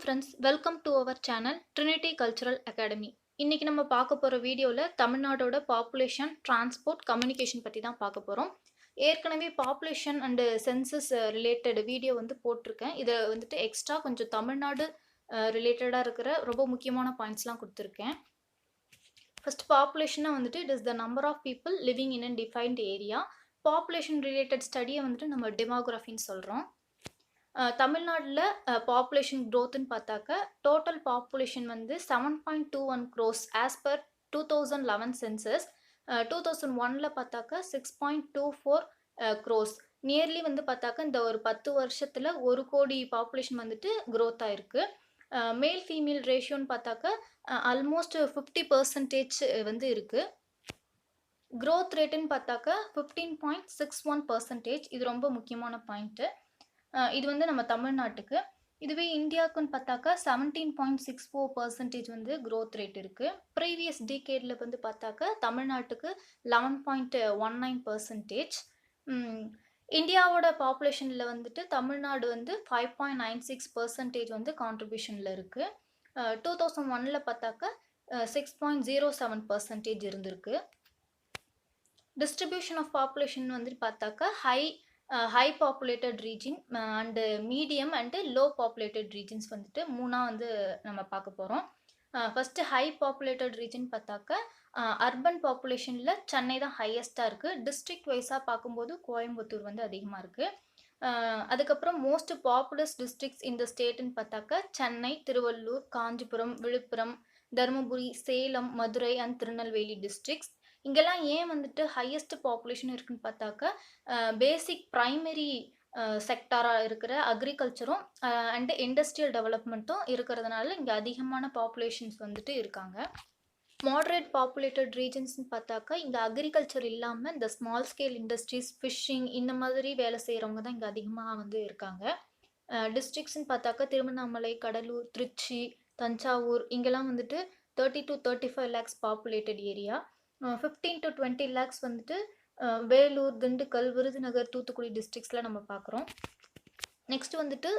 Friends, welcome to our channel Trinity Cultural Academy. இன்னைக்கு நம்ம பார்க்க போகிற வீடியோவில் தமிழ்நாடோட பாப்புலேஷன், டிரான்ஸ்போர்ட், கம்யூனிகேஷன் பற்றி தான் பார்க்க போகிறோம். ஏற்கனவே population and census related video வந்து போட்டிருக்கேன். இதை வந்துட்டு எக்ஸ்ட்ரா கொஞ்சம் தமிழ்நாடு ரிலேட்டடாக இருக்கிற ரொம்ப முக்கியமான பாயிண்ட்ஸ்லாம் கொடுத்துருக்கேன். ஃபர்ஸ்ட் பாப்புலேஷனா வந்துட்டு it is the number of people living in a defined area. Population related ஸ்டடியை வந்துட்டு நம்ம டெமோகிராஃபின்னு சொல்கிறோம். தமிழ்நாட்டில் பாப்புலேஷன் க்ரோத்துன்னு பார்த்தாக்க டோட்டல் பாப்புலேஷன் வந்து 7.21 க்ரோஸ் ஆஸ் பர் 2011 சென்சஸ். 2001 பார்த்தாக்க 6.24 க்ரோஸ். நியர்லி வந்து பார்த்தாக்க இந்த ஒரு 10 வருஷத்தில் 1 கோடி பாப்புலேஷன் வந்துட்டு க்ரோத் ஆயிருக்கு. மேல் ஃபீமேல் ரேஷியோன்னு பார்த்தாக்க ஆல்மோஸ்ட் 50% வந்து இருக்குது. க்ரோத் ரேட்டுன்னு பார்த்தாக்க 15.61%. இது ரொம்ப முக்கியமான பாயிண்ட்டு. இது வந்து நம்ம தமிழ்நாட்டுக்கு. இதுவே இந்தியாவுக்குன்னு பார்த்தாக்கா 17.64% வந்து க்ரோத் ரேட் இருக்குது. ப்ரீவியஸ் டீகேடில் வந்து பார்த்தாக்க தமிழ்நாட்டுக்கு 11.19%. இந்தியாவோட பாப்புலேஷனில் வந்துட்டு தமிழ்நாடு வந்து 5.96% வந்து கான்ட்ரிபியூஷனில் இருக்குது. 2001 பார்த்தாக்க 6.07% இருந்திருக்கு. டிஸ்ட்ரிபியூஷன் ஆஃப் பாப்புலேஷன் வந்துட்டு பார்த்தாக்கா high populated region and medium and low populated regions வந்துட்டு வந்து நம்ம பார்க்க போகிறோம். ஃபஸ்ட்டு ஹை பாப்புலேட்டட் ரீஜன் பார்த்தாக்க அர்பன் பாப்புலேஷனில் சென்னை தான் ஹையஸ்ட்டாக இருக்குது. டிஸ்ட்ரிக்ட் வைஸாக பார்க்கும்போது கோயம்புத்தூர் வந்து அதிகமாக இருக்குது. அதுக்கப்புறம் மோஸ்ட் பாப்புலஸ் டிஸ்ட்ரிக்ட்ஸ் இந்த ஸ்டேட்டுன்னு பார்த்தாக்க சென்னை, திருவள்ளூர், காஞ்சிபுரம், விழுப்புரம், தருமபுரி, சேலம், மதுரை அண்ட் திருநெல்வேலி டிஸ்ட்ரிக்ட்ஸ். இங்கெல்லாம் ஏன் வந்துட்டு ஹையஸ்ட் பாப்புலேஷன் இருக்குன்னு பார்த்தாக்க பேசிக் ப்ரைமரி செக்டாராக இருக்கிற அக்ரிகல்ச்சரும் அண்டு இண்டஸ்ட்ரியல் டெவலப்மெண்ட்டும் இருக்கிறதுனால இங்கே அதிகமான பாப்புலேஷன்ஸ் வந்துட்டு இருக்காங்க. மாடரேட் பாப்புலேட்டட் ரீஜன்ஸ்னு பார்த்தாக்கா இங்கே அக்ரிகல்ச்சர் இல்லாமல் இந்த ஸ்மால் ஸ்கேல் இண்டஸ்ட்ரீஸ், ஃபிஷ்ஷிங் இந்த மாதிரி வேலை செய்கிறவங்க தான் இங்கே அதிகமாக வந்து இருக்காங்க. டிஸ்ட்ரிக்ட்ஸ்ன்னு பார்த்தாக்கா திருவண்ணாமலை, கடலூர், திருச்சி, தஞ்சாவூர் இங்கெல்லாம் வந்துட்டு 30 to 35 lakhs populated area. 15 to 20 lakhs வந்துட்டு வேலூர், திண்டுக்கல், விருதுநகர், தூத்துக்குடி டிஸ்ட்ரிக்ஸில் நம்ம பார்க்குறோம். நெக்ஸ்ட் வந்துட்டு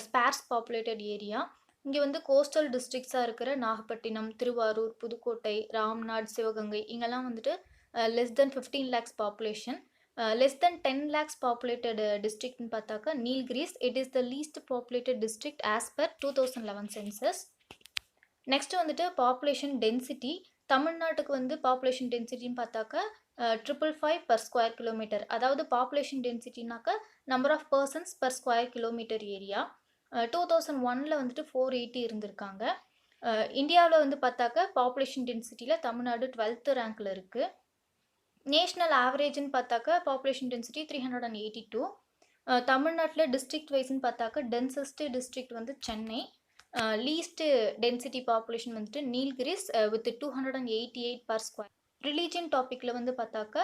ஸ்பேர்ஸ் பாப்புலேட்டட் ஏரியா. இங்கே வந்து கோஸ்டல் டிஸ்ட்ரிக்ஸாக இருக்கிற நாகப்பட்டினம், திருவாரூர், புதுக்கோட்டை, ராம்நாட், சிவகங்கை இங்கெல்லாம் வந்துட்டு less than 15 lakhs population. Less than 10 lakhs populated டிஸ்ட்ரிக்ட்னு பார்த்தாக்கா Nilgiris. It is the least populated district as per 2011 census. Next வந்துட்டு பாப்புலேஷன் டென்சிட்டி. தமிழ்நாட்டுக்கு வந்து பாப்புலேஷன் டென்சிட்டின்னு பார்த்தாக்கா 555 per ஸ்கொயர் கிலோமீட்டர். அதாவது பாப்புலேஷன் டென்சிட்டினாக்கா number of persons per square kilometre area. 2001 வந்துட்டு 480 இருந்திருக்காங்க. இந்தியாவில் வந்து பார்த்தாக்கா பாப்புலேஷன் டென்சிட்டியில் தமிழ்நாடு 12th ரேங்க்கில் இருக்குது. நேஷ்னல் ஆவரேஜ்னு பார்த்தாக்கா பாப்புலேஷன் டென்சிட்டி 382. தமிழ்நாட்டில் டிஸ்ட்ரிக்ட் வைஸ்ன்னு பார்த்தாக்கா டென்சஸ்ட் டிஸ்ட்ரிக்ட் வந்து சென்னை. லீஸ்ட் டென்சிட்டி பாப்புலேஷன் வந்துட்டு Nilgiris with 288 per square. Religion டாப்பிக்கில் வந்து பார்த்தாக்கா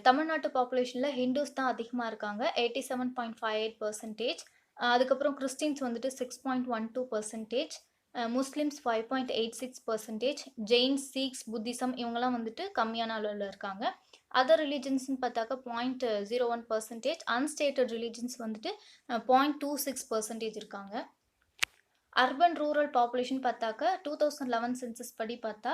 தமிழ்நாட்டு பாப்புலேஷனில் ஹிந்துஸ் தான் அதிகமாக இருக்காங்க, 87.58%. அதுக்கப்புறம் கிறிஸ்டின்ஸ் வந்துட்டு 6.12%. முஸ்லிம்ஸ் 5.86%. ஜெயின்ஸ், சீக்ஸ், புத்திசம் இவங்கெல்லாம் வந்துட்டு கம்மியான அளவில் இருக்காங்க. அதர் ரிலீஜன்ஸ்னு பார்த்தாக்கா 0.01%. அன்ஸ்டேட்டட் ரிலீஜன்ஸ் வந்துட்டு 0.26% இருக்காங்க. அர்பன் ரூரல் பாப்புலேஷன் பார்த்தாக்கா 2011 சென்சஸ் படி பார்த்தா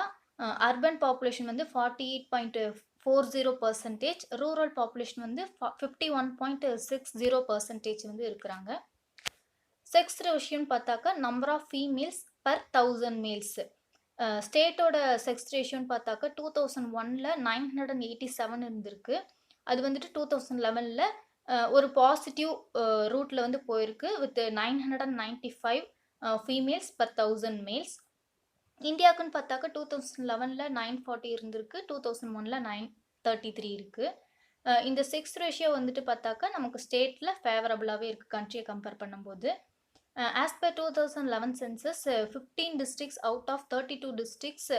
அர்பன் பாப்புலேஷன் வந்து 48.40%. ரூரல் பாப்புலேஷன் வந்து 51.60% வந்து இருக்கிறாங்க. செக்ஸ் ரேஷியோன்னு பார்த்தாக்கா number of females per 1000 males. ஸ்டேட்டோட செக்ஸ் ரேஷியோன்னு பார்த்தாக்கா 2001 987 இருந்திருக்கு. அது வந்துட்டு 2011 ஒரு பாசிட்டிவ் ரூட்டில் வந்து போயிருக்கு வித் 995 ஃபீமேல்ஸ் பர் 1000 மேல்ஸ். இந்தியாவுக்குன்னு பார்த்தாக்கா 2011 940 இருந்திருக்கு, 2001 933 இருக்குது. இந்த செக்ஸ் ரேஷியோ வந்துட்டு பார்த்தாக்கா நமக்கு ஸ்டேட்டில் ஃபேவரபுளாகவே இருக்குது கண்ட்ரியை கம்பேர் பண்ணும்போது. As per 2011 census 15 districts out of 32 districts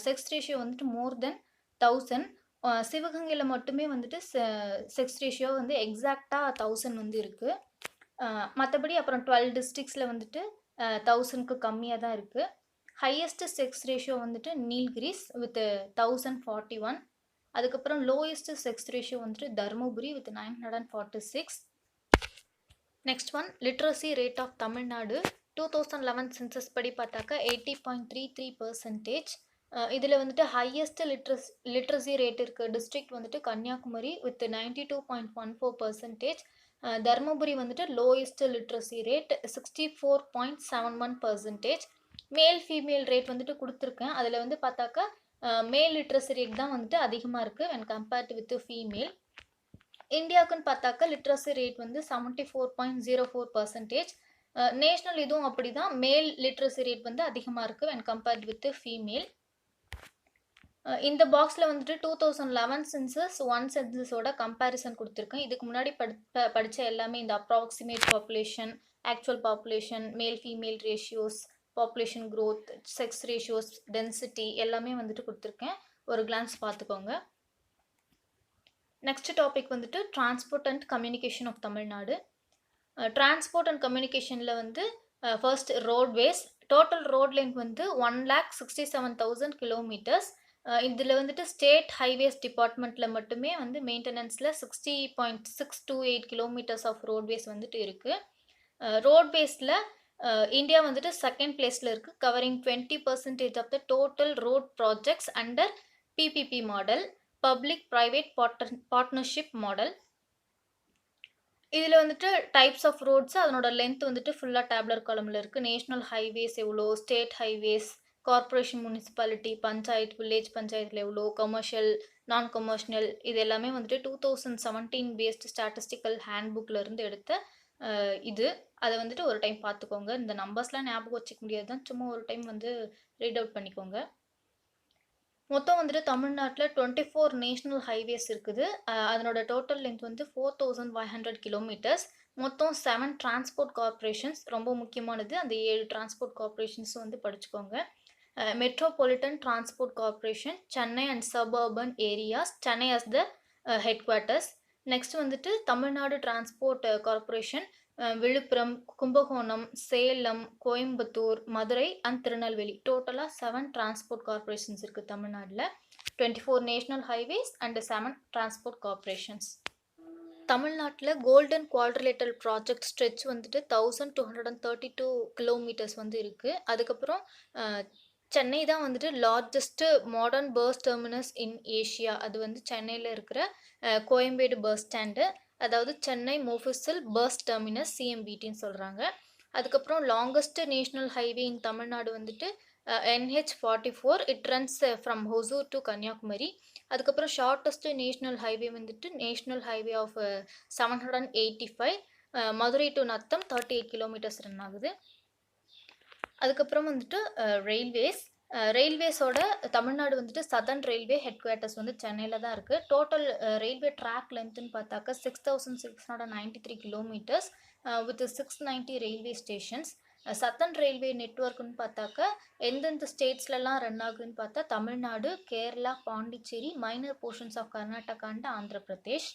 sex ratio வந்துட்டு மோர் தென் 1000. சிவகங்கையில் மட்டுமே வந்துட்டு செக்ஸ் ரேஷியோ வந்து எக்ஸாக்டாக 1000 வந்து இருக்குது. மற்றபடி அப்புறம் 12 டிஸ்ட்ரிக்ஸில் வந்துட்டு 1000க்கு கம்மியாக தான் இருக்குது. ஹையஸ்ட் செக்ஸ் ரேஷியோ வந்துட்டு நீல்கிரிஸ் வித் 1041. அதுக்கப்புறம் லோயஸ்ட் செக்ஸ் ரேஷியோ வந்துட்டு Dharmapuri with 946. Next one literacy rate of Tamil Nadu 2011 census படி பார்த்தாக்கா 80.33%. இதில் வந்துட்டு ஹையஸ்ட் லிட்ரஸி ரேட் இருக்க டிஸ்ட்ரிக்ட் வந்துட்டு கன்னியாகுமரி வித் 92.14%. தருமபுரி வந்துட்டு lowest literacy rate 64.71%. Male female rate வந்துட்டு கொடுத்துருக்கேன். அதில் வந்து பார்த்தாக்கா மேல் லிட்ரஸி ரேட் தான் வந்துட்டு அதிகமாக இருக்குது when compared with ஃபீமேல். இந்தியாவுக்குன்னு பார்த்தாக்கா லிட்ரஸி ரேட் வந்து 74.04%. நேஷ்னல் இதுவும் அப்படி தான், மேல் லிட்ரஸி ரேட் வந்து அதிகமாக இருக்குது when compared with ஃபீமேல். இந்த பாக்ஸில் வந்துட்டு 2011 சென்சஸ் 1 சென்சஸோட கம்பேரிசன் கொடுத்துருக்கேன். இதுக்கு முன்னாடி படித்த எல்லாமே இந்த approximate population, actual population, male female ratios, population growth, sex ratios, density எல்லாமே வந்துட்டு கொடுத்துருக்கேன். ஒரு கிளான்ஸ் பார்த்துக்கோங்க. நெக்ஸ்ட் டாபிக் வந்துட்டு transport and communication of Tamil Nadu. Transport and கம்யூனிகேஷனில் வந்து first roadways. Total road length வந்து 1,67,000 கிலோமீட்டர்ஸ். இதில் வந்துட்டு ஸ்டேட் ஹைவேஸ் டிபார்ட்மெண்ட்டில் மட்டுமே வந்து மெயின்டெனன்ஸில் 60.628 கிலோமீட்டர்ஸ் ஆஃப் ரோட்வேஸ் வந்துட்டு இருக்குது. ரோட்வேஸில் இந்தியா வந்துட்டு செகண்ட் பிளேஸில் இருக்குது, covering 20% of the total road projects under PPP model, public private partnership model. இதில் வந்துட்டு டைப்ஸ் ஆஃப் ரோட்ஸ், அதனோட லென்த் வந்துட்டு ஃபுல்லாக டேப்லர் காலமில் இருக்குது. நேஷ்னல் ஹைவேஸ் எவ்வளோ, state highways, corporation, municipality, panchayat, village பஞ்சாயத்தில் எவ்வளோ, கமர்ஷியல், நான் கமர்ஷியல், இது எல்லாமே வந்துட்டு 2017 பேஸ்டு ஸ்டாட்டிஸ்டிக்கல் ஹேண்ட்புக்கில் இருந்து எடுத்த இது. அதை வந்துட்டு ஒரு டைம் பார்த்துக்கோங்க. இந்த நம்பர்ஸ்லாம் ஞாபகம் வச்சுக்க முடியாது தான், சும்மா ஒரு டைம் வந்து ரீட் அவுட் பண்ணிக்கோங்க. மொத்தம் வந்துட்டு தமிழ்நாட்டில் 24 நேஷ்னல் ஹைவேஸ் இருக்குது. அதனோட டோட்டல் லென்த் வந்து 4,500 கிலோமீட்டர்ஸ். மொத்தம் 7 டிரான்ஸ்போர்ட் கார்பரேஷன்ஸ், ரொம்ப முக்கியமானது. அந்த 7 டிரான்ஸ்போர்ட் கார்பரேஷன்ஸும் வந்து படிச்சுக்கோங்க. Metropolitan transport corporation, Chennai and suburban areas, Chennai as the headquarters. Next வந்துட்டு Tamil Nadu transport corporation, Villupuram, Kumbakonam, Salem, Coimbatore, Madurai and Tirunelveli. டோட்டலாக 7 டிரான்ஸ்போர்ட் கார்பரேஷன்ஸ் இருக்குது தமிழ்நாட்டில். 24 national highways and 7 transport corporations. தமிழ்நாட்டில் கோல்டன் குவாட்ரிலேட்டரல் ப்ராஜெக்ட் ஸ்ட்ரெச் வந்துட்டு 1232 கிலோமீட்டர்ஸ் வந்து இருக்குது. அதுக்கப்புறம் சென்னை தான் வந்துட்டு largest modern bus terminus in Asia. அது வந்து சென்னையில் இருக்கிற கோயம்பேடு பஸ் ஸ்டாண்டு, அதாவது சென்னை மோஃபிசல் பஸ் டெர்மினஸ், சிஎம்பிடின்னு சொல்கிறாங்க. அதுக்கப்புறம் longest national highway in Tamil Nadu வந்துட்டு NH44, it runs from Hosur to Kanyakumari. அதுக்கப்புறம் ஷார்ட்டஸ்ட் நேஷ்னல் ஹைவே வந்துட்டு national highway of 785, Madurai to Natham 38 kilometres run ஆகுது. அதுக்கப்புறம் வந்துட்டு ரயில்வேஸோட தமிழ்நாடு வந்துட்டு சதர்ன் ரயில்வே ஹெட் குவார்ட்டர்ஸ் வந்து சென்னையில் தான் இருக்குது. டோட்டல் ரயில்வே ட்ராக் லென்த்துன்னு பார்த்தாக்கா 6,693 kilometres with 690 railway stations. Southern railway நெட்ஒர்க்குன்னு பார்த்தாக்கா எந்தெந்த ஸ்டேட்ஸ்லலாம் ரன் ஆகுதுன்னு பார்த்தா Tamil Nadu, Kerala, Pondicherry, minor portions of Karnataka and Andhra Pradesh.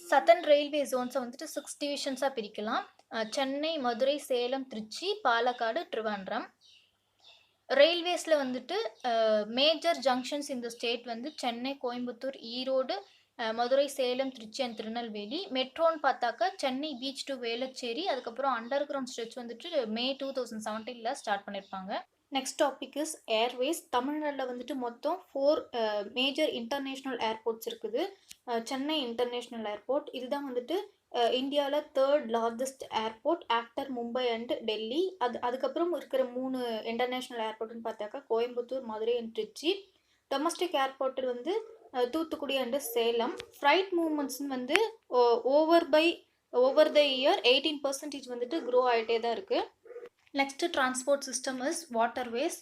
Southern railway ஜோன்ஸை வந்துட்டு 6 டிவிஷன்ஸாக பிரிக்கலாம். சென்னை, மதுரை, சேலம், திருச்சி, பாலக்காடு, திருவான்றம். ரயில்வேஸில் வந்துட்டு மேஜர் ஜங்ஷன்ஸ் இந்த ஸ்டேட் வந்து சென்னை, கோயம்புத்தூர், ஈரோடு, மதுரை, சேலம், திருச்சி அண்ட் திருநெல்வேலி. மெட்ரோன்னு பார்த்தாக்கா சென்னை பீச் டு வேளச்சேரி. அதுக்கப்புறம் அண்டர் கிரவுண்ட் ஸ்ட்ரெச் வந்துட்டு மே 2017 ஸ்டார்ட் பண்ணியிருப்பாங்க. Next topic is Airways. தமிழ்நாட்டில் வந்துட்டு மொத்தம் 4 மேஜர் இன்டர்நேஷ்னல் ஏர்போர்ட்ஸ் இருக்குது. சென்னை இன்டர்நேஷ்னல் ஏர்போர்ட், இதுதான் வந்துட்டு இந்தியாவில் 3rd largest airport after Mumbai and Delhi. அதுக்கப்புறம் இருக்கிற 3 இன்டர்நேஷ்னல் ஏர்போர்ட்னு பார்த்தாக்கா Coimbatore, Madurai and Trichy. Domestic airport வந்து தூத்துக்குடி அண்டு சேலம். ஃப்ரைட் மூவ்மெண்ட்ஸ்னு வந்து ஓவர் த இயர் 18% வந்துட்டு க்ரோ ஆகிட்டே தான் இருக்குது. Next transport system is waterways.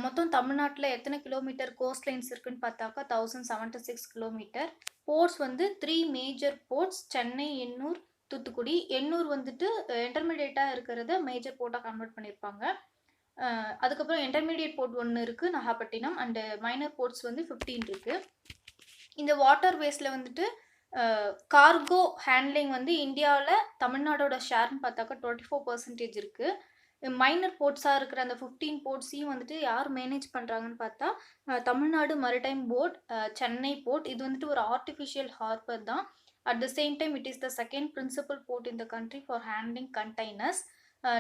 மொத்தம் தமிழ்நாட்டில் எத்தனை கிலோமீட்டர் கோஸ்ட் லைன்ஸ் இருக்குன்னு பார்த்தாக்கா 1076 கிலோமீட்டர். போர்ட்ஸ் வந்து 3 மேஜர் போர்ட்ஸ், சென்னை, எண்ணூர், தூத்துக்குடி. எண்ணூர் வந்துட்டு இன்டர்மீடியேட்டாக இருக்கிறத மேஜர் போர்ட்டாக கன்வெர்ட் பண்ணியிருப்பாங்க. அதுக்கப்புறம் இன்டர்மீடியேட் போர்ட் ஒன்று இருக்குது, நாகப்பட்டினம். அண்டு மைனர் போர்ட்ஸ் வந்து 15 இருக்குது. இந்த வாட்டர்வேஸில் வந்துட்டு கார்கோ ஹேண்ட்லிங் வந்து இந்தியாவில் தமிழ்நாடோட ஷேர்னு பார்த்தாக்கா 24% இருக்குது. மைனர் போர்ட்ஸாக இருக்கிற அந்த 15 போர்ட்ஸையும் வந்துட்டு யார் மேனேஜ் பண்ணுறாங்கன்னு பார்த்தா Tamil Nadu maritime port, Chennai port. இது வந்துட்டு ஒரு ஆர்டிஃபிஷியல் ஹார்பர் தான். At the same time, it is the second principal port in the country for handling containers.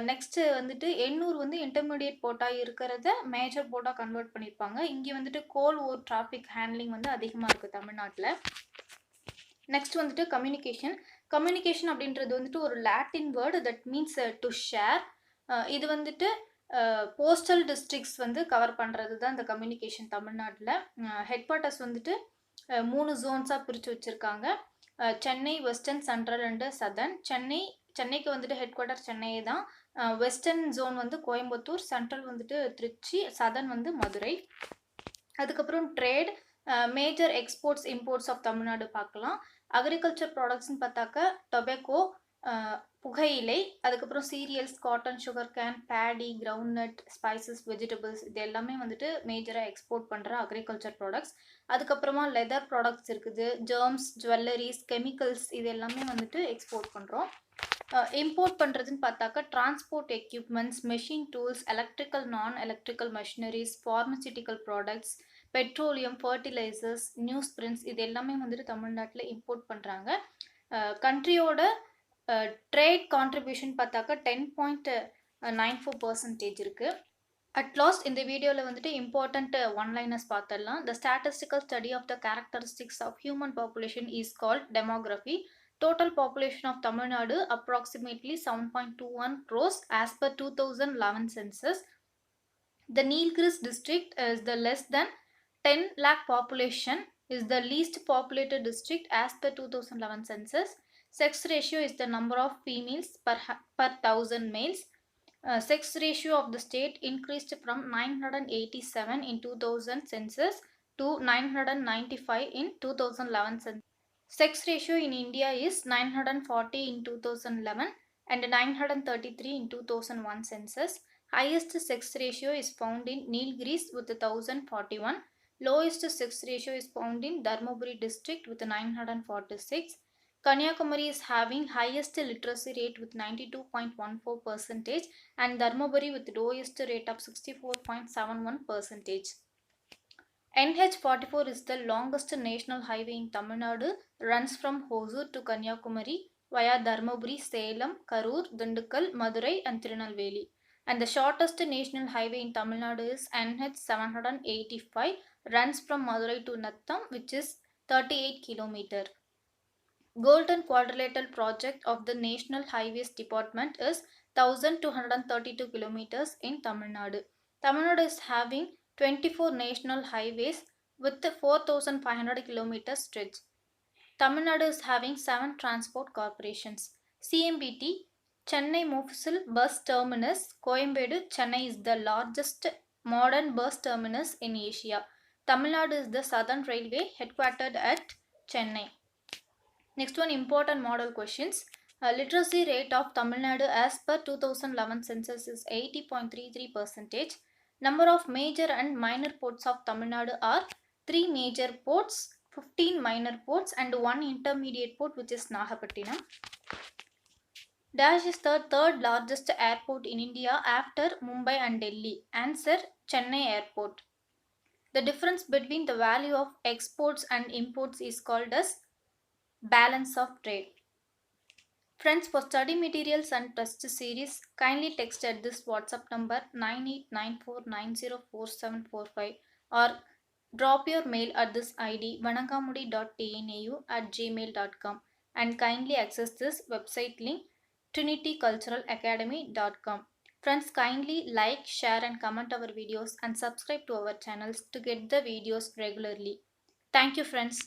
Next வந்துட்டு எண்ணூர் வந்து இன்டர்மீடியட் போர்ட்டா இருக்கிறத மேஜர் போர்ட்டா கன்வெர்ட் பண்ணியிருப்பாங்க. இங்கே வந்துட்டு கோல் ஓர் டிராஃபிக் ஹேண்ட்லிங் வந்து அதிகமாக இருக்குது தமிழ்நாட்டில். நெக்ஸ்ட் வந்துட்டு கம்யூனிகேஷன். கம்யூனிகேஷன் அப்படின்றது வந்துட்டு ஒரு Latin word that means to share. இது வந்துட்டு போஸ்டல் டிஸ்ட்ரிக்ட்ஸ் வந்து கவர் பண்ணுறது தான் இந்த கம்யூனிகேஷன் தமிழ்நாட்டில். ஹெட் குவார்ட்டர்ஸ் வந்துட்டு 3 ஜோன்ஸாக பிரித்து வச்சுருக்காங்க. Chennai, western, central and southern. சென்னைக்கு வந்துட்டு ஹெட் குவார்ட்டர் சென்னை தான். வெஸ்டர்ன் ஜோன் வந்து கோயம்புத்தூர், சென்ட்ரல் வந்துட்டு திருச்சி, சதர்ன் வந்து மதுரை. அதுக்கப்புறம் trade, major exports imports of Tamil Nadu பார்க்கலாம். அக்ரிகல்ச்சர் ப்ராடக்ட்ஸ்னு பார்த்தாக்க டொபேக்கோ, புகையிலை, அதுக்கப்புறம் cereals, cotton, sugar cane, paddy, groundnut, spices, vegetables, இது எல்லாமே வந்துட்டு மேஜராக எக்ஸ்போர்ட் பண்ணுற அக்ரிகல்ச்சர் ப்ராடக்ட்ஸ். அதுக்கப்புறமா லெதர் ப்ராடக்ட்ஸ் இருக்குது, ஜெர்ம்ஸ், ஜுவல்லரிஸ், கெமிக்கல்ஸ், இது எல்லாமே வந்துட்டு எக்ஸ்போர்ட் பண்ணுறோம். இம்போர்ட் பண்ணுறதுன்னு பார்த்தாக்கா transport equipments, machine tools, electrical, non electrical machineries, pharmaceutical products, petroleum, fertilisers, news prints, இது எல்லாமே வந்துட்டு தமிழ்நாட்டில் இம்போர்ட் பண்ணுறாங்க. கண்ட்ரியோட ட்ரேட் கான்ட்ரிபியூஷன் பார்த்தாக்கா 10.94% இருக்குது. அட் லாஸ்ட் இந்த வீடியோவில் வந்துட்டு இம்பார்ட்டண்ட் ஒன்லைனர்ஸ் பார்த்துடலாம். The statistical study of the characteristics of human population is called demography. Total population of Tamil Nadu approximately 7.21 crores as per 2011 census. The Nilgiris district is the less than 10 lakh population, is the least populated district as per 2011 census. Sex ratio is the number of females per 1000 males. Sex ratio of the state increased from 987 in 2000 census to 995 in 2011 census. Sex ratio in India is 940 in 2011 and 933 in 2001 census. Highest sex ratio is found in Nilgiris with 1041. Lowest sex ratio is found in Dharmaburi district with 946. Kanyakumari is having highest literacy rate with 92.14% and Dharmaburi with lowest rate of 64.71%. NH44 is the longest national highway in Tamil Nadu, runs from Hosur to Kanyakumari via Dharmaburi, Salem, Karur, Dindigul, Madurai and Tirunelveli. And the shortest national highway in Tamil Nadu is NH785, runs from Madurai to Nattam, which is 38 km. Golden Quadrilateral project of the National Highways Department is 1232 km in Tamil Nadu. Tamil Nadu is having 24 national highways with 4,500 km stretch. Tamil Nadu is having 7 transport corporations. CMBT, Chennai Mofussil Bus Terminus, Coimbatore, Chennai is the largest modern bus terminus in Asia. Tamil Nadu is the Southern Railway headquartered at Chennai. Next one, important model questions. Literacy rate of Tamil Nadu as per 2011 census is 80.33%. Number of major and minor ports of Tamil Nadu are 3 major ports, 15 minor ports and 1 intermediate port which is Nagapattinam. Dash is the third largest airport in India after Mumbai and Delhi. Answer, Chennai Airport. The difference between the value of exports and imports is called as balance of trade. Friends, for study materials and test series, kindly text at this WhatsApp number 9894904745 or drop your mail at this ID vanangamudi.tnau@gmail.com and kindly access this website link trinityculturalacademy.com. Friends, kindly like, share and comment our videos and subscribe to our channels to get the videos regularly. Thank you friends.